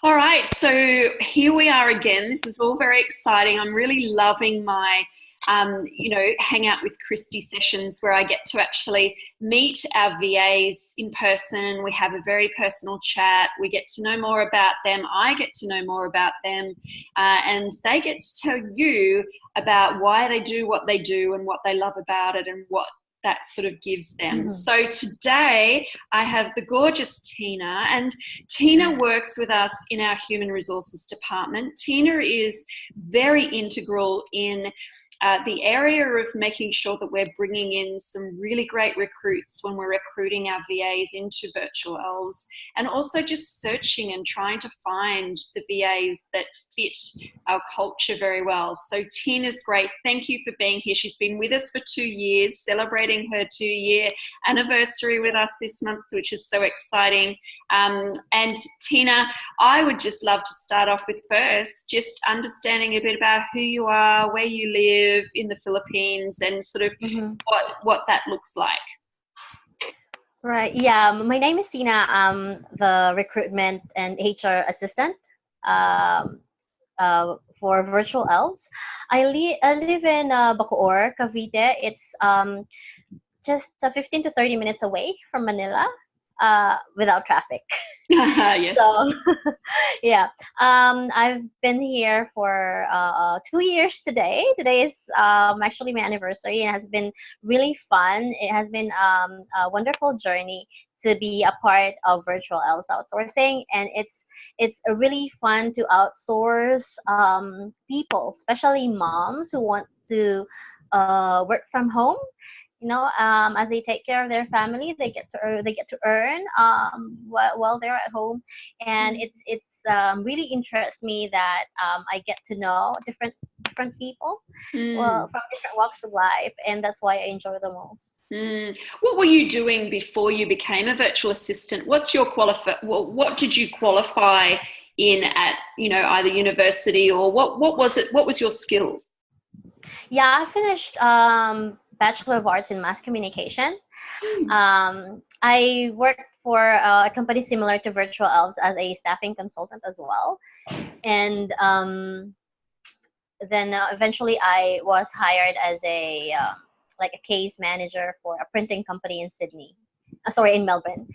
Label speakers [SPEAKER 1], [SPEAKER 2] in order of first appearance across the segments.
[SPEAKER 1] All right, so here we are again. This is all very exciting. I'm really loving my, hang out with Kristy sessions where I get to actually meet our VAs in person. We have a very personal chat. We get to know more about them. I get to know more about them, and they get to tell you about why they do what they do and what they love about it and what that sort of gives them. So today I have the gorgeous Tina, and Tina works with us in our human resources department. Tina is very integral in the area of making sure that we're bringing in some really great recruits when we're recruiting our VAs into Virtual Elves, and also just searching and trying to find the VAs that fit our culture very well. So Tina's great. Thank you for being here. She's been with us for 2 years, celebrating her 2-year anniversary with us this month, which is so exciting. And Tina, I would just love to start off with first just understanding a bit about who you are, where you live in the Philippines, and sort of what that looks like.
[SPEAKER 2] Right. Yeah. My name is Tina. I'm the recruitment and HR assistant for Virtual Elves. I live in Bacoor, Cavite. It's just 15 to 30 minutes away from Manila, without traffic.
[SPEAKER 1] Yes.
[SPEAKER 2] So, yeah. I've been here for 2 years today. Today is actually my anniversary, and it has been really fun. It has been a wonderful journey to be a part of Virtual Elves Outsourcing, and it's really fun to outsource people, especially moms who want to work from home. As they take care of their family, they get to earn while they're at home, and it's really interests me that I get to know different people, well, from different walks of life, and that's why I enjoy the most.
[SPEAKER 1] What were you doing before you became a virtual assistant? What's your what did you qualify in at either university, or what was it? What was your skill?
[SPEAKER 2] Yeah, I finished Bachelor of Arts in Mass Communication. I worked for a company similar to Virtual Elves as a staffing consultant as well. And then eventually I was hired as a case manager for a printing company in Sydney. In Melbourne,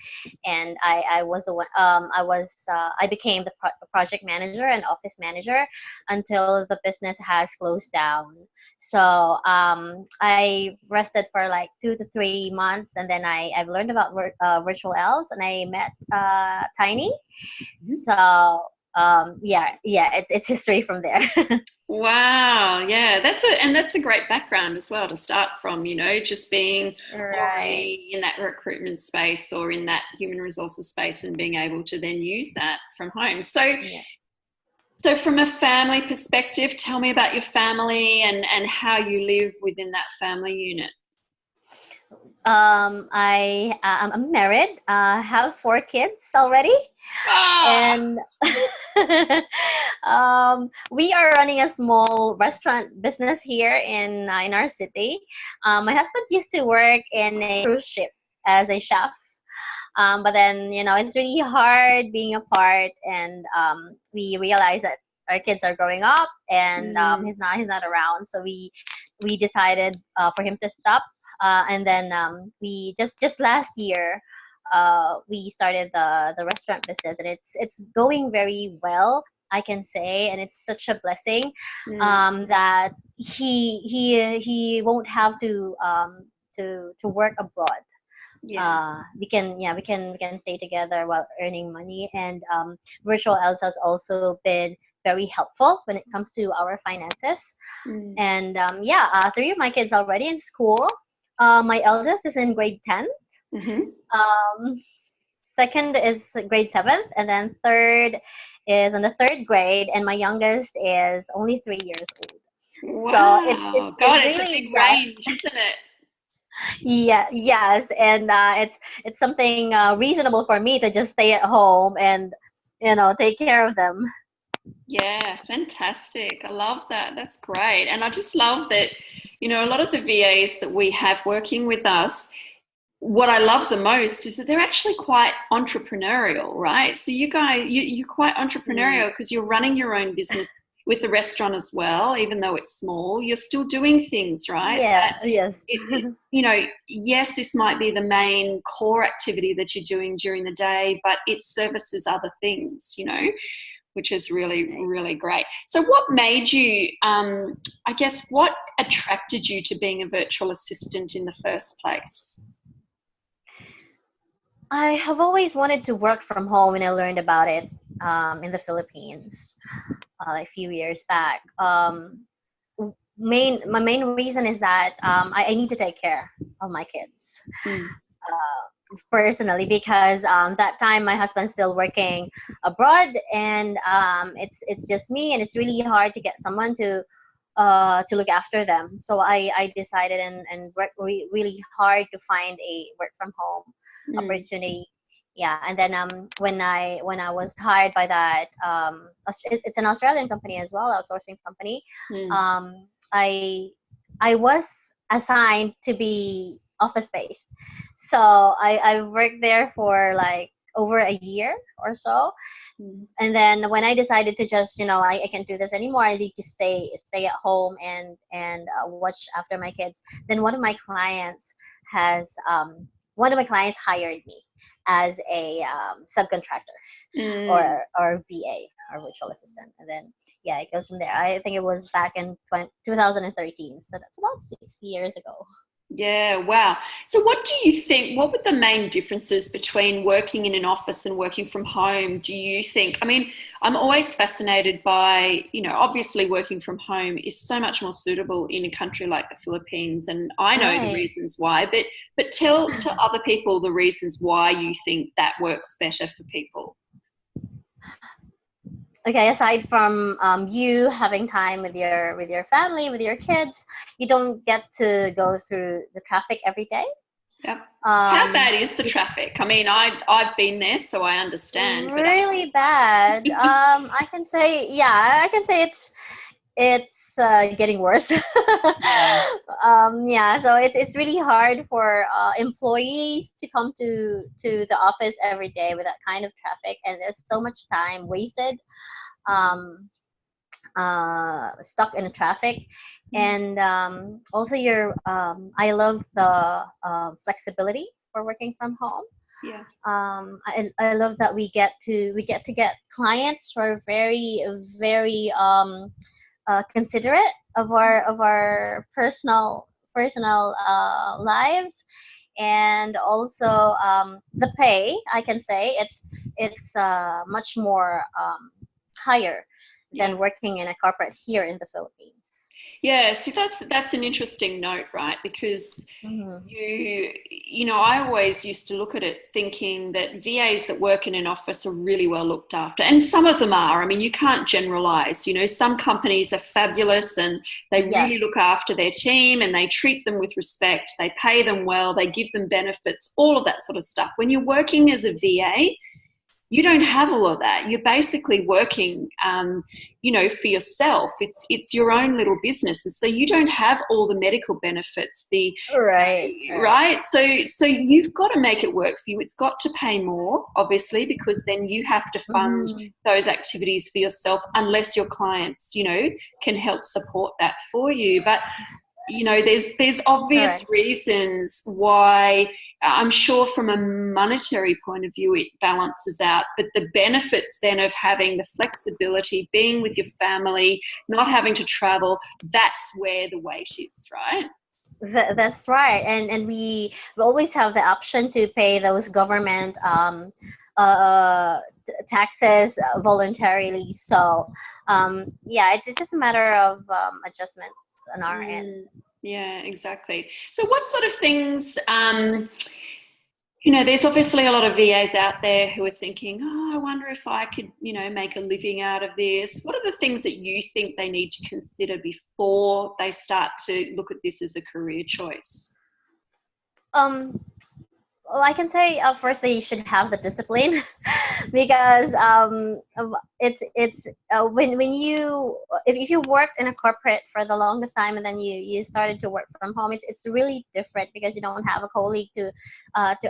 [SPEAKER 2] and I was the one. I became the project manager and office manager until the business has closed down. So I rested for like 2 to 3 months, and then I've learned about Virtual Elves, and I met Tiny. So it's history from there.
[SPEAKER 1] Wow, yeah, that's a great background as well to start from, just being already in that recruitment space or in that human resources space, and being able to then use that from home. So from a family perspective, tell me about your family and how you live within that family unit.
[SPEAKER 2] I'm married. Have 4 kids already, and we are running a small restaurant business here in our city. My husband used to work in a cruise ship as a chef, but then it's really hard being apart, and we realized that our kids are growing up, and he's not around, so we decided for him to stop. And then we just last year we started the restaurant business, and it's going very well, I can say, and it's such a blessing that he won't have to work abroad. We can stay together while earning money, and Virtual Elves has also been very helpful when it comes to our finances. And 3 of my kids already in school. My eldest is in grade 10. Second is grade 7th, and then third is in the 3rd grade, and my youngest is only 3 years old.
[SPEAKER 1] Wow.
[SPEAKER 2] So
[SPEAKER 1] it's a big range, isn't it?
[SPEAKER 2] Yes, and it's something reasonable for me to just stay at home and take care of them.
[SPEAKER 1] Yeah, fantastic. I love that. That's great. And I just love that, a lot of the VAs that we have working with us, what I love the most is that they're actually quite entrepreneurial, right? So you guys, you're quite entrepreneurial because you're running your own business with the restaurant as well, even though it's small. You're still doing things, right?
[SPEAKER 2] Yeah, yes.
[SPEAKER 1] You know, yes, this might be the main core activity that you're doing during the day, but it services other things, you know, which is really, really great. So what made you, I guess, what attracted you to being a virtual assistant in the first place?
[SPEAKER 2] I have always wanted to work from home, and I learned about it in the Philippines a few years back. My main reason is that I need to take care of my kids personally, because that time my husband's still working abroad, and it's just me, and it's really hard to get someone to look after them. So I decided and worked really hard to find a work from home opportunity. Yeah, and then when I was hired by that, it's an Australian company as well, outsourcing company. I I was assigned to be office based, so I worked there for like over a year or so. And then when I decided to just, I can't do this anymore, I need to stay at home and watch after my kids. Then has one of my clients hired me as a subcontractor or VA or virtual assistant. And then yeah, it goes from there. I think it was back in 2013, so that's about 6 years ago.
[SPEAKER 1] Yeah, wow. So what do you think, what were the main differences between working in an office and working from home, do you think? I mean, I'm always fascinated by, obviously working from home is so much more suitable in a country like the Philippines, and I know the reasons why, but tell other people the reasons why you think that works better for people.
[SPEAKER 2] Okay, aside from you having time with your family, with your kids, you don't get to go through the traffic every day.
[SPEAKER 1] Yeah. How bad is the traffic? I mean, I've been there, so I understand.
[SPEAKER 2] Really bad. I can say it's getting worse. Yeah, so it's really hard for employees to come to the office every day with that kind of traffic, and there's so much time wasted stuck in the traffic. And also I love the flexibility for working from home.
[SPEAKER 1] Yeah.
[SPEAKER 2] I love that we get to get clients who are very very considerate of our personal lives. And also the pay, I can say it's much more higher than working in a corporate here in the Philippines.
[SPEAKER 1] Yeah, see, that's an interesting note, right? Because I always used to look at it thinking that VAs that work in an office are really well looked after, and some of them are. I mean, you can't generalize. Some companies are fabulous and they really look after their team and they treat them with respect. They pay them well. They give them benefits, all of that sort of stuff. When you're working as a VA, you don't have all of that. You're basically working, for yourself. It's your own little business, and so you don't have all the medical benefits. Right. So you've got to make it work for you. It's got to pay more, obviously, because then you have to fund those activities for yourself, unless your clients, can help support that for you. But there's obvious reasons why. I'm sure from a monetary point of view, it balances out, but the benefits then of having the flexibility, being with your family, not having to travel, that's where the weight is, right?
[SPEAKER 2] That's right. And we always have the option to pay those government taxes voluntarily. So it's just a matter of adjustments on our end.
[SPEAKER 1] Yeah, exactly. So what sort of things, there's obviously a lot of VAs out there who are thinking, I wonder if I could, make a living out of this. What are the things that you think they need to consider before they start to look at this as a career choice?
[SPEAKER 2] Well, I can say first they should have the discipline because when you if you work in a corporate for the longest time and then you started to work from home, it's really different because you don't have a colleague to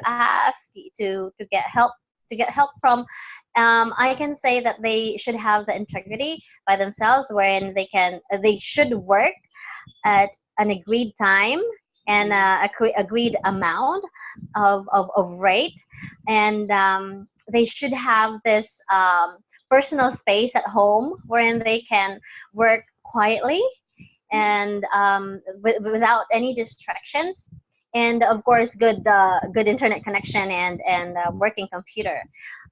[SPEAKER 2] ask to get help from. I can say that they should have the integrity by themselves, wherein they should work at an agreed time and agreed amount of rate, and they should have this personal space at home wherein they can work quietly and without any distractions, and of course good internet connection and working computer.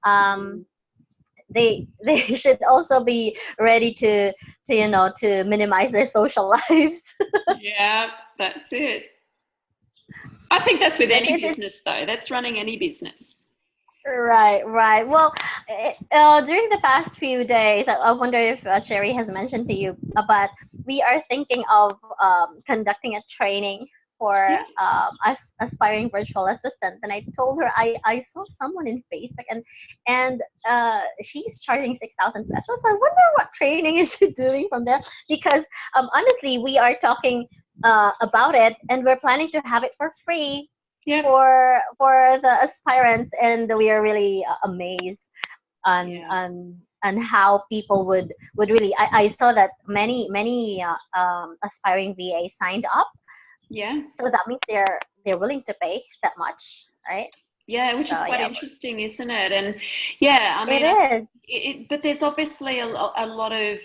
[SPEAKER 2] um, they should also be ready to minimize their social lives.
[SPEAKER 1] Yeah, that's it. I think that's with
[SPEAKER 2] Yes,
[SPEAKER 1] any business, though. That's running any business.
[SPEAKER 2] right, right. Well, during the past few days, I wonder if Sherry has mentioned to you, but we are thinking of conducting a training for
[SPEAKER 1] Yeah.
[SPEAKER 2] us aspiring virtual assistant. And I told her I saw someone in Facebook, and she's charging 6,000 pesos. I wonder what training is she doing from there, because honestly, we are talking about it, and we're planning to have it for free
[SPEAKER 1] Yeah.
[SPEAKER 2] for the aspirants, and we are really amazed on
[SPEAKER 1] Yeah.
[SPEAKER 2] on how people would really. I saw that many aspiring VA signed up,
[SPEAKER 1] Yeah.
[SPEAKER 2] so that means they're willing to pay that much, right?
[SPEAKER 1] Yeah, which is
[SPEAKER 2] So
[SPEAKER 1] quite
[SPEAKER 2] yeah,
[SPEAKER 1] interesting, isn't it? And yeah, I
[SPEAKER 2] it
[SPEAKER 1] mean,
[SPEAKER 2] is.
[SPEAKER 1] but there's obviously a lot of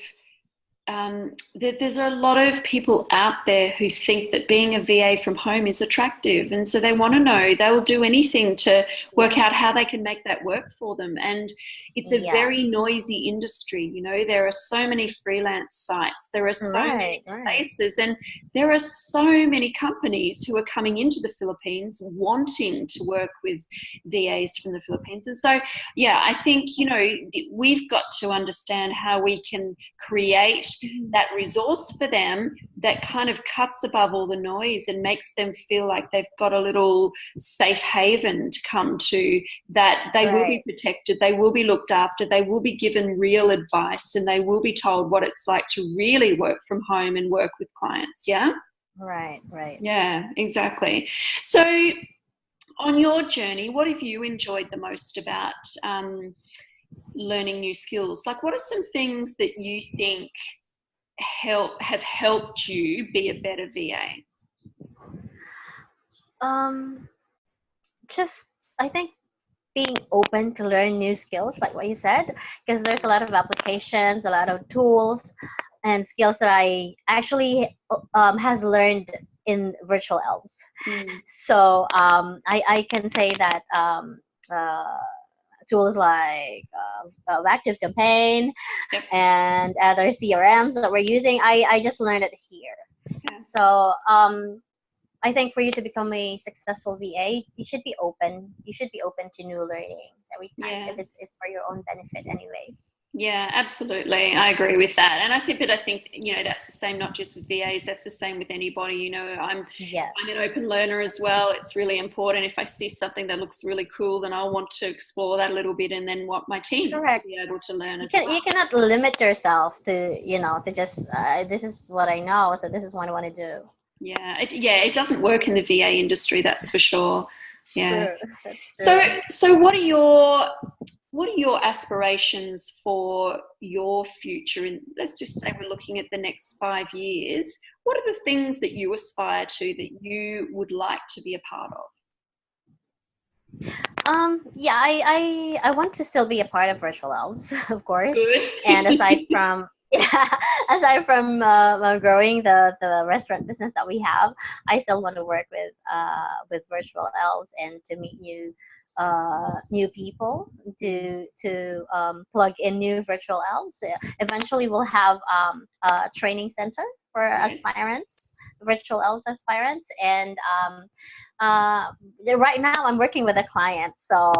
[SPEAKER 1] there's a lot of people out there who think that being a VA from home is attractive. And so they want to know, they'll do anything to work out how they can make that work for them. And it's a
[SPEAKER 2] Yeah.
[SPEAKER 1] very noisy industry. You know, there are so many freelance sites, there are so many
[SPEAKER 2] Right.
[SPEAKER 1] places, and there are so many companies who are coming into the Philippines wanting to work with VAs from the Philippines. And so, yeah, I think, you know, we've got to understand how we can create that resource for them that kind of cuts above all the noise and makes them feel like they've got a little safe haven to come to, that they will be
[SPEAKER 2] Right.
[SPEAKER 1] protected, they will be looked after, they will be given real advice, and they will be told what it's like to really work from home and work with clients. Yeah.
[SPEAKER 2] Right. Right.
[SPEAKER 1] Yeah, exactly. So on your journey, what have you enjoyed the most about learning new skills? Like, what are some things that you think have helped you be a better VA?
[SPEAKER 2] Um, just I think being open to learn new skills, like what you said, because there's a lot of applications, a lot of tools and skills that I actually has learned in Virtual Elves.
[SPEAKER 1] Mm.
[SPEAKER 2] So I can say that uh, tools like Active Campaign
[SPEAKER 1] Yep.
[SPEAKER 2] and other CRMs that we're using, I just learned it here.
[SPEAKER 1] Yeah.
[SPEAKER 2] So I think for you to become a successful VA, you should be open. You should be open to new learning every time,
[SPEAKER 1] Yeah.
[SPEAKER 2] because it's for your own benefit, anyways.
[SPEAKER 1] Yeah, absolutely. I agree with that. And I think, you know, that's the same not just with VAs, that's the same with anybody. You know,
[SPEAKER 2] Yes.
[SPEAKER 1] I'm an open learner as well. It's really important. If I see something that looks really cool, then I'll want to explore that a little bit, and then want my team to
[SPEAKER 2] Correct.
[SPEAKER 1] be able to learn
[SPEAKER 2] You
[SPEAKER 1] as
[SPEAKER 2] can
[SPEAKER 1] well.
[SPEAKER 2] you cannot limit yourself to just this is what I know, so this is what I want to do.
[SPEAKER 1] Yeah, it doesn't work in the VA industry, that's for sure. Yeah.
[SPEAKER 2] True. That's
[SPEAKER 1] So
[SPEAKER 2] true.
[SPEAKER 1] so what are your aspirations for your future? In, let's just say we're looking at the next 5 years. What are the things that you aspire to that you would like to be a part of?
[SPEAKER 2] Yeah, I want to still be a part of Virtual Elves, of course.
[SPEAKER 1] Good.
[SPEAKER 2] And aside from yeah, aside from growing the restaurant business that we have, I still want to work with Virtual Elves and to meet new people, to plug in new Virtual Elves. Eventually, we'll have a training center for
[SPEAKER 1] Yes.
[SPEAKER 2] aspirants, Virtual Elves aspirants, and uh, right now I'm working with a client, so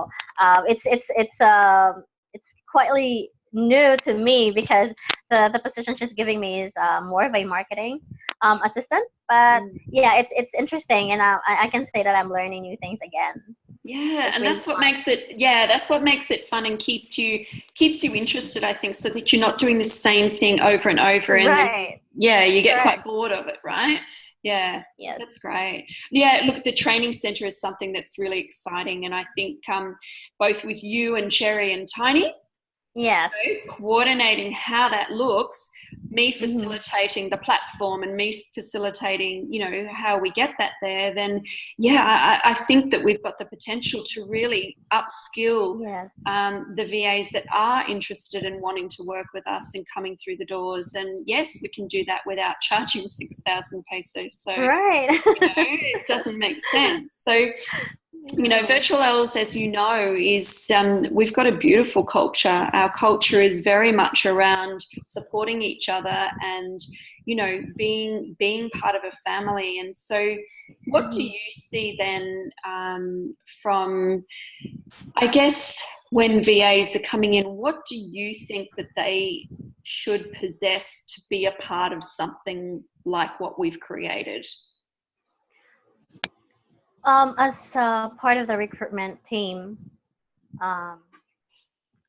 [SPEAKER 2] it's quietly new to me because the position she's giving me is more of a marketing assistant. But
[SPEAKER 1] Mm.
[SPEAKER 2] yeah, it's interesting, and I can say that I'm learning new things again.
[SPEAKER 1] Yeah,
[SPEAKER 2] It's
[SPEAKER 1] and
[SPEAKER 2] really
[SPEAKER 1] that's what
[SPEAKER 2] fun.
[SPEAKER 1] makes it, yeah, that's what makes it fun and keeps you interested, I think, so that you're not doing the same thing over and over, and then
[SPEAKER 2] Right.
[SPEAKER 1] yeah, you get quite
[SPEAKER 2] Correct.
[SPEAKER 1] bored of it, right? Yeah,
[SPEAKER 2] Yes.
[SPEAKER 1] that's great. Yeah, look, the training center is something that's really exciting, and I think both with you and Cherry and Tiny,
[SPEAKER 2] Yes.
[SPEAKER 1] coordinating how that looks, me
[SPEAKER 2] Mm-hmm.
[SPEAKER 1] facilitating the platform and me facilitating, how we get that there, then yeah, I think that we've got the potential to really upskill
[SPEAKER 2] Yes.
[SPEAKER 1] the VAs that are interested in wanting to work with us and coming through the doors. And yes, we can do that without charging 6,000 pesos. So,
[SPEAKER 2] Right.
[SPEAKER 1] it doesn't make sense. So,
[SPEAKER 2] No.
[SPEAKER 1] Virtual Elves, as you know, is we've got a beautiful culture. Our culture is very much around supporting each other and, being part of a family. And so, what do
[SPEAKER 2] Mm-hmm.
[SPEAKER 1] you see then from, I guess, when VAs are coming in? What do you think that they should possess to be a part of something like what we've created?
[SPEAKER 2] As part of the recruitment team, um,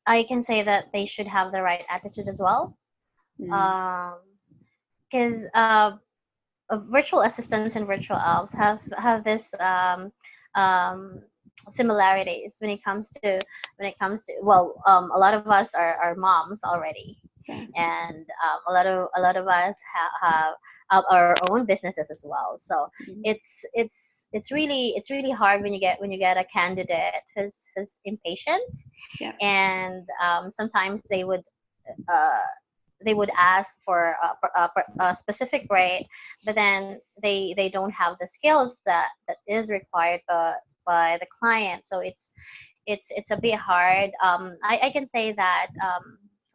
[SPEAKER 2] I can say that they should have the right attitude as well.
[SPEAKER 1] Mm,
[SPEAKER 2] Because virtual assistants and virtual elves have this um, similarities when it comes to a lot of us are moms already,
[SPEAKER 1] yeah.
[SPEAKER 2] and a lot of us have our own businesses as well. So
[SPEAKER 1] Mm,
[SPEAKER 2] it's really hard when you get a candidate who's impatient,
[SPEAKER 1] yeah.
[SPEAKER 2] and sometimes uh, they would ask for a specific rate, but then they don't have the skills that is required by the client. So it's a bit hard. I can say that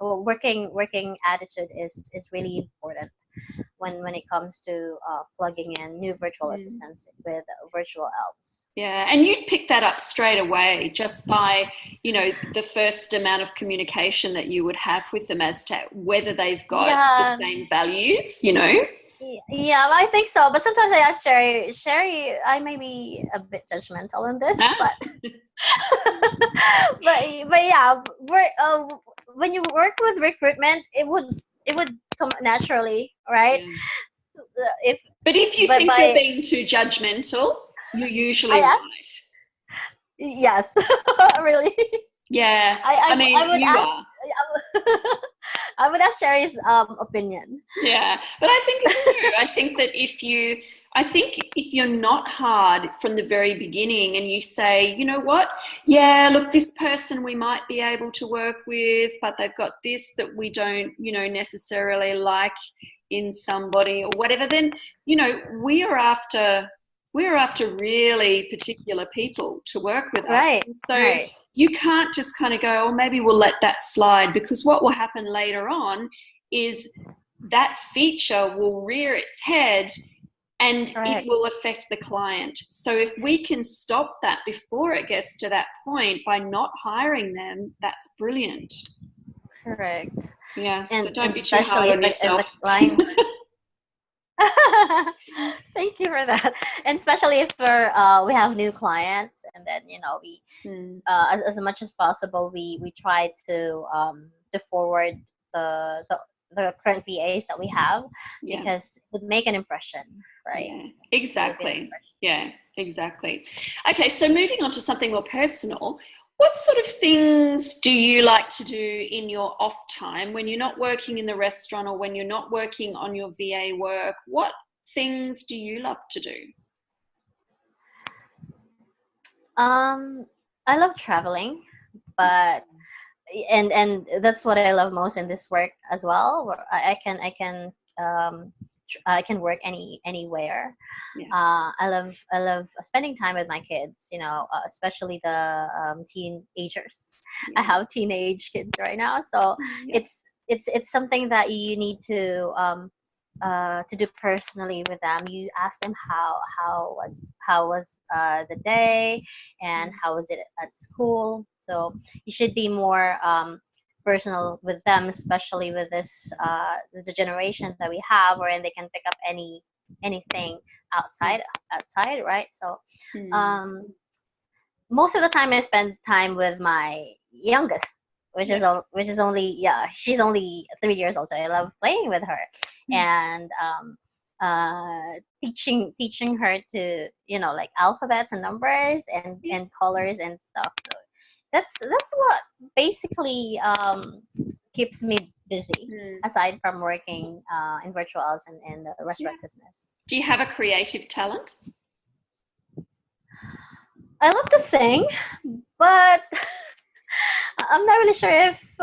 [SPEAKER 2] well, working attitude is really important when it comes to plugging in new virtual
[SPEAKER 1] Mm.
[SPEAKER 2] assistants with virtual elves.
[SPEAKER 1] Yeah, and you'd pick that up straight away just by, the first amount of communication that you would have with them as to whether they've got the
[SPEAKER 2] Yeah,
[SPEAKER 1] same values.
[SPEAKER 2] yeah, I think so. But sometimes I ask Sherry, I may be a bit judgmental in this,
[SPEAKER 1] Ah,
[SPEAKER 2] but but yeah, when you work with recruitment, it would come naturally, right?
[SPEAKER 1] yeah.
[SPEAKER 2] If
[SPEAKER 1] But if you
[SPEAKER 2] but
[SPEAKER 1] think you're
[SPEAKER 2] by
[SPEAKER 1] being too judgmental, you're
[SPEAKER 2] I
[SPEAKER 1] usually
[SPEAKER 2] ask,
[SPEAKER 1] right.
[SPEAKER 2] yes, really.
[SPEAKER 1] Yeah,
[SPEAKER 2] I
[SPEAKER 1] I
[SPEAKER 2] I, I
[SPEAKER 1] mean,
[SPEAKER 2] would
[SPEAKER 1] you
[SPEAKER 2] ask
[SPEAKER 1] are.
[SPEAKER 2] I would ask Sherry's opinion.
[SPEAKER 1] Yeah, but I think it's true. I think if you're not hard from the very beginning and you say, you know what, yeah, look, this person we might be able to work with, but they've got this that we don't, necessarily like in somebody or whatever, then, we're after really particular people to work with us.
[SPEAKER 2] Right,
[SPEAKER 1] And so
[SPEAKER 2] right,
[SPEAKER 1] you can't just kind of go, oh, maybe we'll let that slide, because what will happen later on is that feature will rear its head and it
[SPEAKER 2] correct,
[SPEAKER 1] will affect the client. So if we can stop that before it gets to that point by not hiring them, that's brilliant.
[SPEAKER 2] correct.
[SPEAKER 1] Yeah, so
[SPEAKER 2] And
[SPEAKER 1] don't be too hard
[SPEAKER 2] especially
[SPEAKER 1] on
[SPEAKER 2] if the
[SPEAKER 1] yourself.
[SPEAKER 2] client. Thank you for that. And especially if we have new clients, and then we
[SPEAKER 1] Mm,
[SPEAKER 2] as much as possible we try to forward the, the the current VAs that we have,
[SPEAKER 1] yeah.
[SPEAKER 2] because it would make an impression, right?
[SPEAKER 1] Yeah,
[SPEAKER 2] It would be an
[SPEAKER 1] exactly.
[SPEAKER 2] impression.
[SPEAKER 1] Yeah, exactly. Okay, so moving on to something more personal, what sort of things do you like to do in your off time when you're not working in the restaurant or when you're not working on your VA work? What things do you love to do?
[SPEAKER 2] Um, I love traveling, but and that's what I love most in this work as well. Where I can work anywhere.
[SPEAKER 1] Yeah,
[SPEAKER 2] I love spending time with my kids. Especially the teenagers. I
[SPEAKER 1] yeah,
[SPEAKER 2] have teenage kids right now, so
[SPEAKER 1] yeah.
[SPEAKER 2] it's something that you need to do personally with them. You ask them how was the day, and
[SPEAKER 1] Mm,
[SPEAKER 2] how was it at school. So you should be more personal with them, especially with the generation that we have, wherein they can pick up anything
[SPEAKER 1] mm,
[SPEAKER 2] outside, right? So
[SPEAKER 1] mm.
[SPEAKER 2] um, most of the time I spend time with my youngest, which is only, she's only 3 years old, so I love playing with her and teaching her to, like alphabets and numbers and colors and stuff. So that's what basically keeps me busy aside from working in virtual elves and in the restaurant business.
[SPEAKER 1] Do you have a creative talent?
[SPEAKER 2] I love to sing, but I'm not really sure if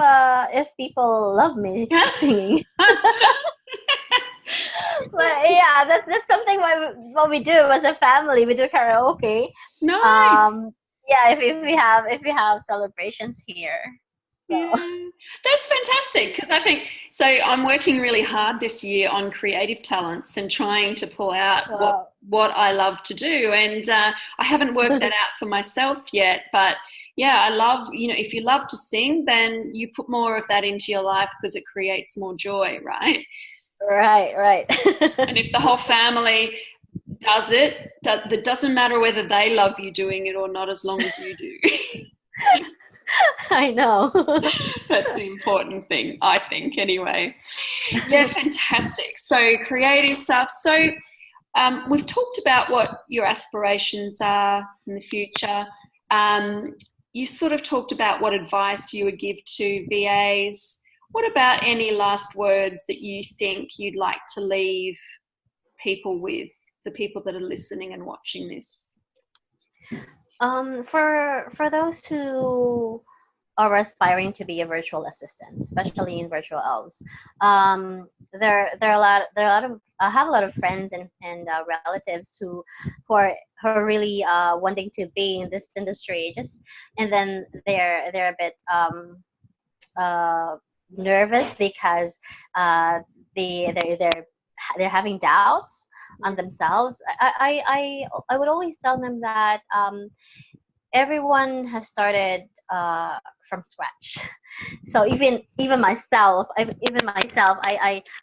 [SPEAKER 2] people love me singing. But yeah, that's something what we do as a family. We do karaoke.
[SPEAKER 1] Nice.
[SPEAKER 2] Yeah, if we have celebrations here. So.
[SPEAKER 1] Yeah, that's fantastic, because I think so. I'm working really hard this year on creative talents and trying to pull out what I love to do, and I haven't worked that out for myself yet. But yeah, I love, if you love to sing, then you put more of that into your life because it creates more joy, right?
[SPEAKER 2] Right.
[SPEAKER 1] And if the whole family does it, it doesn't matter whether they love you doing it or not, as long as you do.
[SPEAKER 2] I know.
[SPEAKER 1] That's the important thing, I think, anyway. Yeah, fantastic. So creative stuff. So we've talked about what your aspirations are in the future. You sort of talked about what advice you would give to VAs. What about any last words that you think you'd like to leave people with, the people that are listening and watching this?
[SPEAKER 2] For those who are aspiring to be a virtual assistant, especially in virtual elves, there are a lot of I have a lot of friends and relatives who are really wanting to be in this industry, and then they're a bit nervous because they're having doubts on themselves. I would always tell them that everyone has started from scratch. So even myself, I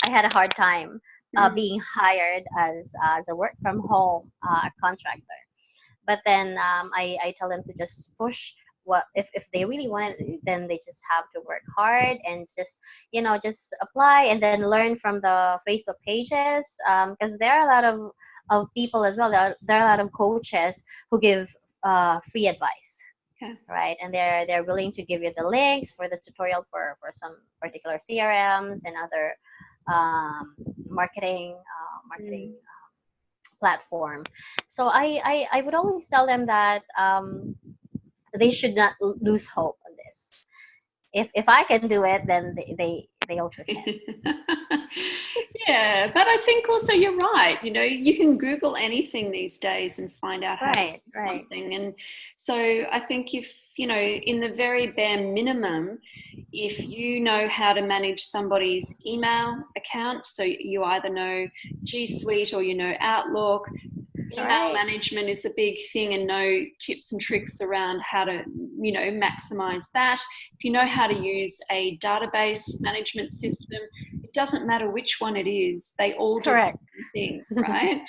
[SPEAKER 2] had a hard time being hired as a work from home contractor. But then I tell them to just push. What if they really want it, then they just have to work hard and just apply and then learn from the Facebook pages, because there are a lot of people as well. There are a lot of coaches who give free advice, right? And they're willing to give you the links for the tutorial for some particular CRMs and other marketing platform. So I would always tell them that they should not lose hope on this. If I can do it, then they also can.
[SPEAKER 1] Yeah, but I think also you're right. You can Google anything these days and find out how to do something. And so I think if, in the very bare minimum, if you know how to manage somebody's email account, so you either know G Suite or Outlook, email management is a big thing, and know tips and tricks around how to, maximize that. If you know how to use a database management system, it doesn't matter which one it is, they all do the same thing, right?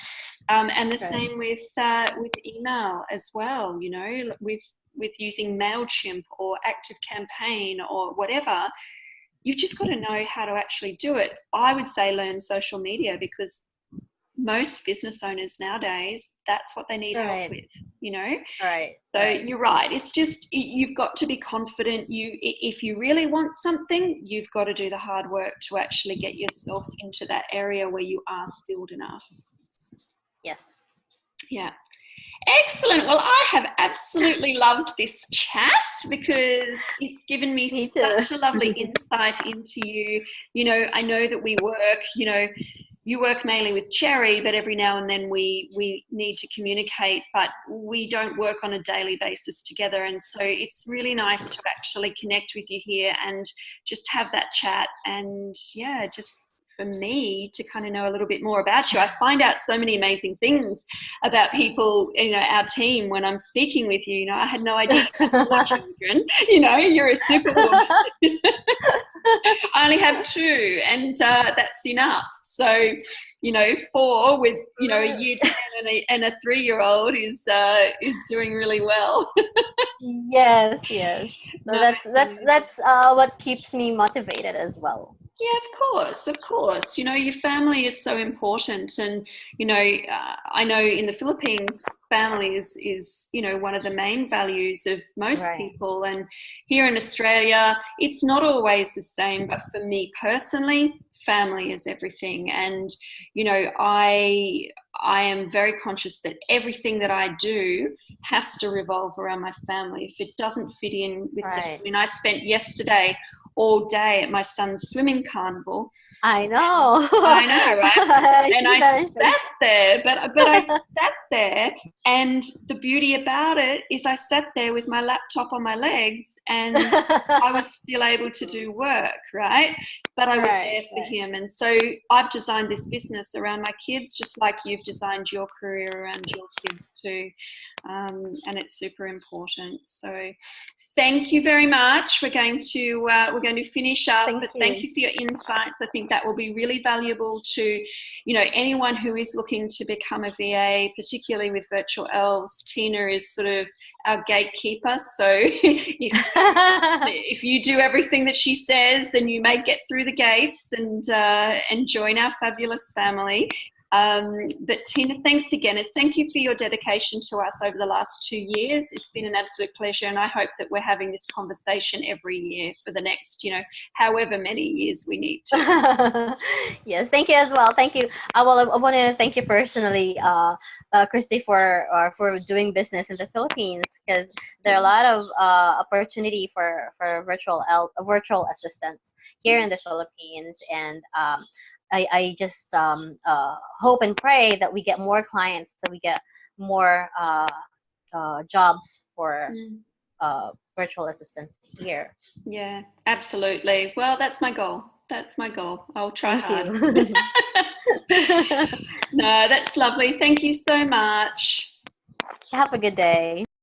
[SPEAKER 1] And the same with email as well, with using MailChimp or ActiveCampaign or whatever. You've just got to know how to actually do it. I would say learn social media, because most business owners nowadays, that's what they need help with, So you're right. It's just, you've got to be confident. If you really want something, you've got to do the hard work to actually get yourself into that area where you are skilled enough.
[SPEAKER 2] Yes.
[SPEAKER 1] Yeah. Excellent. Well, I have absolutely loved this chat, because it's given me such a lovely insight into you. I know that we work, you work mainly with Cherry, but every now and then we need to communicate, but we don't work on a daily basis together. And so it's really nice to actually connect with you here and just have that chat. And yeah, just for me to kind of know a little bit more about you. I find out so many amazing things about people, our team, when I'm speaking with you. I had no idea you had 4 children. You're a superwoman. I only have 2, and that's enough. So 4 with, a year 10 and a 3-year-old is doing really well.
[SPEAKER 2] Yes, yes. So
[SPEAKER 1] No,
[SPEAKER 2] that's what keeps me motivated as well.
[SPEAKER 1] yeah, of course. Your family is so important, and I know in the Philippines, family is one of the main values of most
[SPEAKER 2] Right.
[SPEAKER 1] people, and here in Australia, it's not always the same. But for me personally, family is everything, and I am very conscious that everything that I do has to revolve around my family. If it doesn't fit in with them,
[SPEAKER 2] Right.
[SPEAKER 1] I mean, I spent yesterday all day at my son's swimming carnival.
[SPEAKER 2] I know.
[SPEAKER 1] I know, right?
[SPEAKER 2] I
[SPEAKER 1] And
[SPEAKER 2] see
[SPEAKER 1] I
[SPEAKER 2] that.
[SPEAKER 1] sat there, but I sat there, and the beauty about it is I sat there with my laptop on my legs, and I was still able to do work, right? But I was
[SPEAKER 2] Right,
[SPEAKER 1] there for
[SPEAKER 2] right.
[SPEAKER 1] him. And so I've designed this business around my kids, just like you've designed your career around your kids too. And it's super important. So thank you very much. We're going to finish up,
[SPEAKER 2] Thank
[SPEAKER 1] but thank
[SPEAKER 2] you.
[SPEAKER 1] you for your insights. I think that will be really valuable to, anyone who is looking to become a VA, particularly with Virtual Elves. Tina is sort of our gatekeeper. So if you do everything that she says, then you may get through the gates and join our fabulous family. But Tina, thanks again, and thank you for your dedication to us over the last 2 years. It's been an absolute pleasure, and I hope that we're having this conversation every year for the next, however many years we need to.
[SPEAKER 2] Yes, thank you as well. Thank you. I want to thank you personally, Kristy, for doing business in the Philippines, because there are a lot of opportunity for virtual assistants here in the Philippines, and I just hope and pray that we get more clients, so we get more jobs for virtual assistants here.
[SPEAKER 1] Yeah, absolutely. Well, that's my goal. I'll try
[SPEAKER 2] Thank
[SPEAKER 1] hard.
[SPEAKER 2] you.
[SPEAKER 1] No, that's lovely. Thank you so much.
[SPEAKER 2] Have a good day.